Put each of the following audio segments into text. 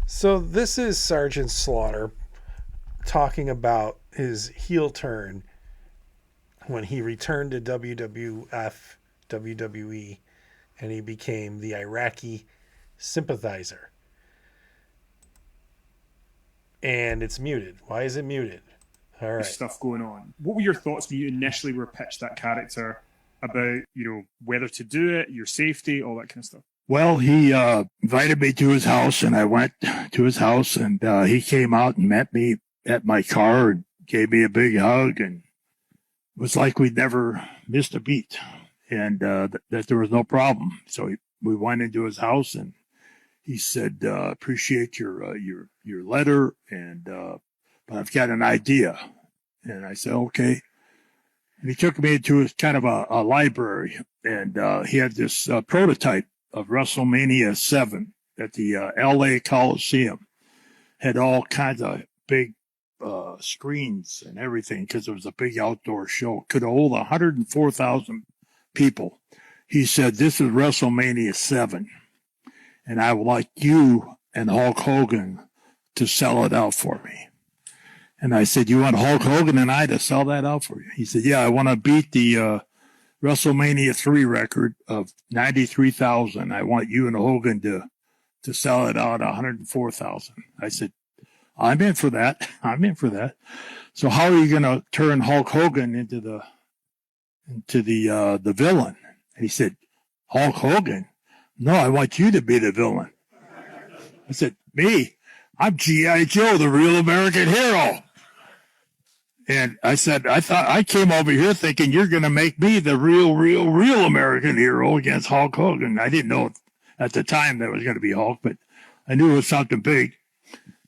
So this is Sergeant Slaughter talking about his heel turn when he returned to WWF, WWE, and he became the Iraqi sympathizer. And it's muted. Why is it muted? All right. Stuff going on. What were your thoughts when you initially were pitched that character about, whether to do it, your safety, all that kind of stuff? Well, he invited me to his house, and I went to his house, and he came out and met me at my car and gave me a big hug, and it was like we'd never missed a beat, and that there was no problem. So we went into his house, and he said, "Appreciate your letter, and but I've got an idea." And I said, "Okay." And he took me into his kind of a library, and he had this prototype of Wrestlemania 7 at the LA Coliseum. Had all kinds of big screens and everything because it was a big outdoor show. Could hold 104,000 people. He said, "This is WrestleMania 7, and I would like you and Hulk Hogan to sell it out for me." And I said, "You want Hulk Hogan and I to sell that out for you?" He said, "Yeah, I want to beat the WrestleMania 3 record of 93,000. I want you and Hogan to sell it out 104,000. I said, "I'm in for that. I'm in for that." So how are you going to turn Hulk Hogan into the villain? And he said, "Hulk Hogan? No, I want you to be the villain." I said, "Me? I'm G.I. Joe, the real American hero." And I said, I came over here thinking you're going to make me the real American hero against Hulk Hogan. I didn't know at the time that it was going to be Hulk, but I knew it was something big.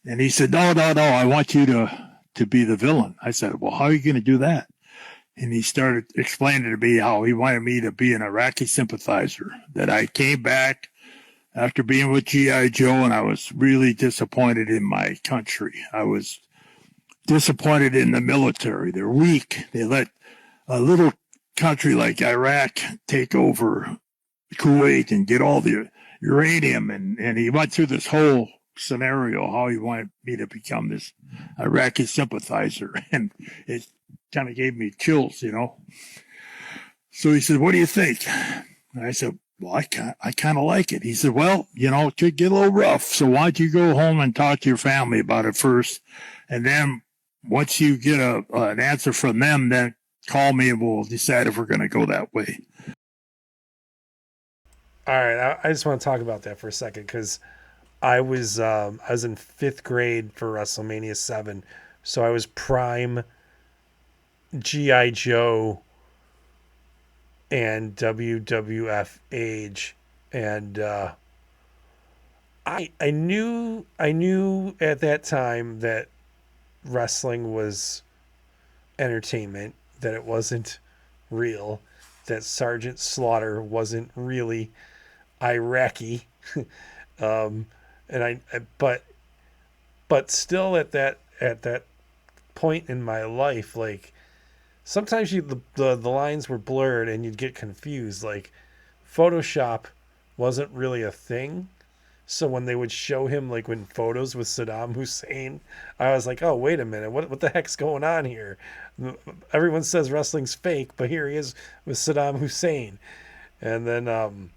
And he said, no, I want you to be the villain. I said, "Well, how are you going to do that?" And he started explaining to me how he wanted me to be an Iraqi sympathizer, that I came back after being with G.I. Joe, and I was really disappointed in my country. I was disappointed in the military. They're weak. They let a little country like Iraq take over Kuwait and get all the uranium. And he went through this whole scenario, how he wanted me to become this Iraqi sympathizer. And it kind of gave me chills, So he said, "What do you think?" And I said, "Well, I kind of like it." He said, "Well, it could get a little rough. So why don't you go home and talk to your family about it first? And then once you get an answer from them, then call me and we'll decide if we're going to go that way." All right. I just want to talk about that for a second because I was in fifth grade for WrestleMania 7, so I was prime GI Joe and WWF age, and I knew at that time that wrestling was entertainment, that it wasn't real, that Sergeant Slaughter wasn't really Iraqi, and but still at that point in my life, like sometimes the lines were blurred and you'd get confused. Like Photoshop wasn't really a thing. So when they would show him, like when photos with Saddam Hussein, I was like, "Oh, wait a minute, what the heck's going on here?" Everyone says wrestling's fake, but here he is with Saddam Hussein, and then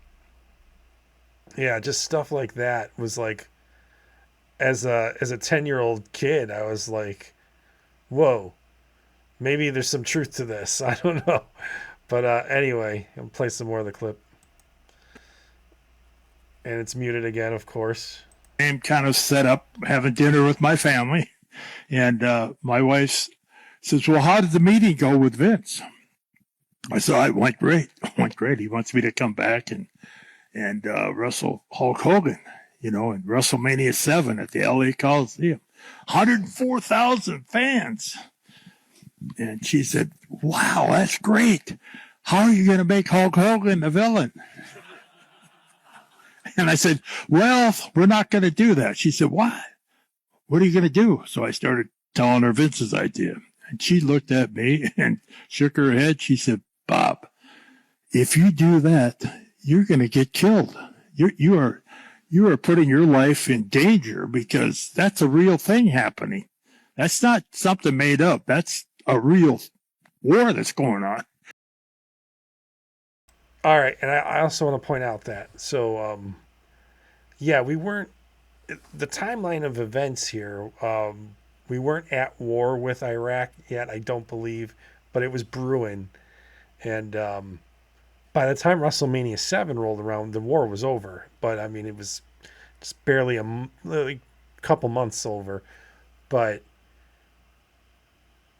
yeah, just stuff like that was like, as a 10-year-old kid, I was like, "Whoa, maybe there's some truth to this." I don't know, but anyway, I'll play some more of the clip. And it's muted again, of course. I'm kind of set up having dinner with my family. And my wife says, "Well, how did the meeting go with Vince?" I said, "It went great. It went great. He wants me to come back and wrestle Hulk Hogan, in WrestleMania 7 at the LA Coliseum. 104,000 fans." And she said, "Wow, that's great. How are you going to make Hulk Hogan the villain?" And I said, "Well, we're not going to do that." She said, "Why? What are you going to do?" So I started telling her Vince's idea. And she looked at me and shook her head. She said, "Bob, if you do that, you're going to get killed. you are putting your life in danger because that's a real thing happening. That's not something made up. That's a real war that's going on. All right, and I also want to point out that yeah, we weren't the timeline of events here. We weren't at war with Iraq yet, I don't believe, but it was brewing, and by the time WrestleMania 7 rolled around, the war was over. But I mean, it was just barely like, couple months over. But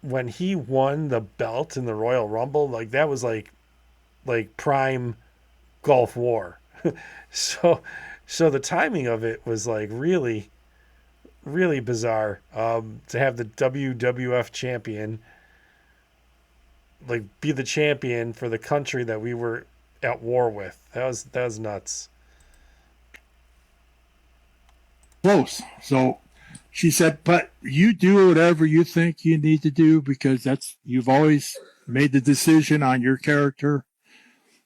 when he won the belt in the Royal Rumble, like that was like prime Gulf War. so so the timing of it was like really really bizarre. To have the WWF champion like be the champion for the country that we were at war with. That was nuts. Close. So she said, but you do whatever you think you need to do because you've always made the decision on your character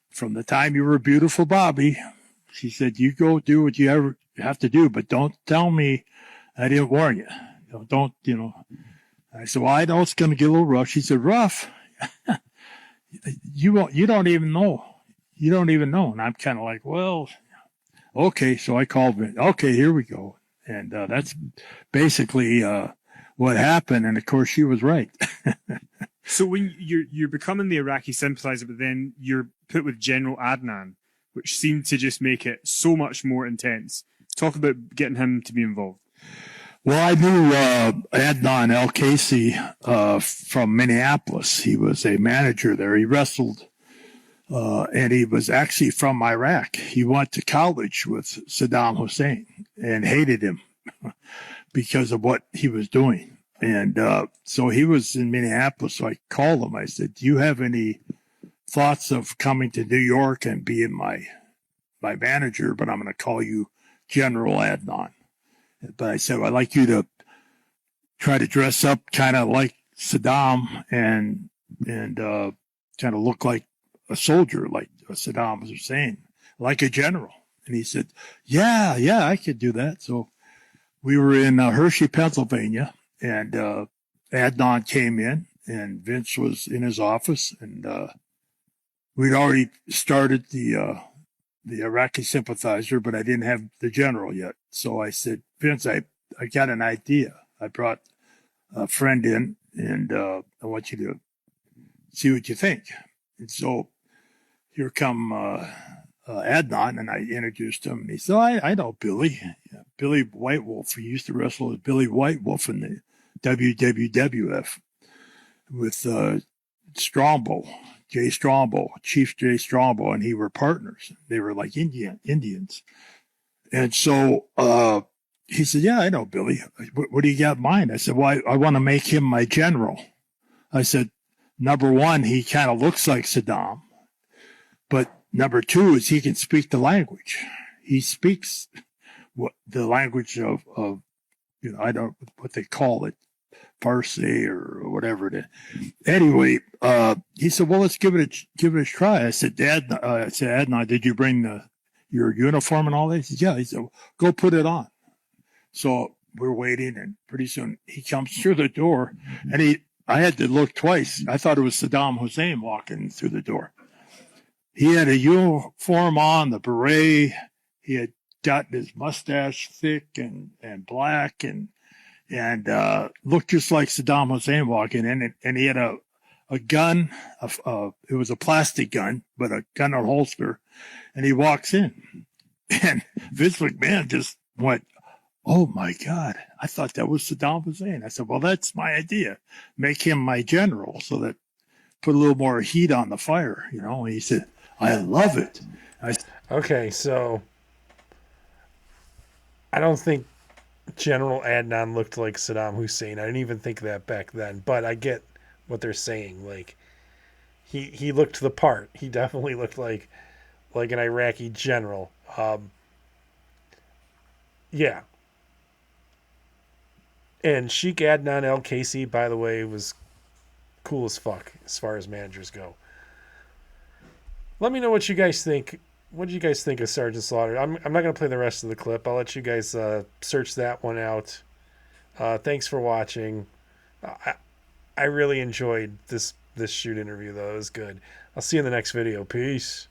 from the time you were Beautiful Bobby. She said, you go do what you ever have to do, but don't tell me I didn't warn you. Don't. I said, well, I know it's going to get a little rough. She said, rough? You don't even know. You don't even know. And I'm kind of like, well, okay. So I called Vince. Okay, here we go. And that's basically what happened. And of course, she was right. So when you're becoming the Iraqi sympathizer, but then you're put with General Adnan, which seemed to just make it so much more intense. Talk about getting him to be involved. Well, I knew Adnan El Casey from Minneapolis. He was a manager there. He wrestled, and he was actually from Iraq. He went to college with Saddam Hussein and hated him because of what he was doing. And so he was in Minneapolis. So I called him. I said, do you have any thoughts of coming to New York and being my manager? But I'm going to call you General Adnan. But I said, I'd like you to try to dress up kind of like Saddam and kind of look like a soldier, like Saddam Hussein, like a general. And he said, yeah, I could do that. So we were in Hershey, Pennsylvania, and Adnan came in, and Vince was in his office, and we'd already started the Iraqi sympathizer, but I didn't have the general yet. So I said, Vince, I got an idea. I brought a friend in, and I want you to see what you think. And so here come Adnan, and I introduced him. And he said, I know Billy. Yeah, Billy White Wolf. He used to wrestle with Billy White Wolf in the WWF with Strongbow. Chief Jay Strongbow, and he were partners. They were like Indians. And so he said, yeah, I know Billy. What do you got in mind? I said, well, I want to make him my general. I said, number one, he kind of looks like Saddam. But number two is he can speak the language. He speaks the language of I don't know what they call it, Farsi or whatever it is. Anyway, he said, well, let's give it a try. I said, Adnan, did you bring your uniform and all that? He said, yeah. He said, well, go put it on. So we're waiting, and pretty soon he comes through the door, and I had to look twice. I thought it was Saddam Hussein walking through the door. He had a uniform on, the beret. He had got his mustache thick and black and looked just like Saddam Hussein walking in, and he had a gun. It was a plastic gun, but a gun on holster. And he walks in, and Vince McMahon just went, "Oh my God! I thought that was Saddam Hussein." I said, "Well, that's my idea. Make him my general, so that put a little more heat on the fire, And he said, "I love it." Okay, so I don't think General Adnan looked like Saddam Hussein. I didn't even think that back then, but I get what they're saying. Like he looked the part. He definitely looked like an Iraqi general. Yeah. And Sheikh Adnan El Casey, by the way, was cool as fuck as far as managers go. Let me know what you guys think what did you guys think of Sergeant Slaughter? I'm not gonna play the rest of the clip. I'll let you guys search that one out. Thanks for watching. I I really enjoyed this shoot interview though. It was good. I'll see you in the next video. Peace.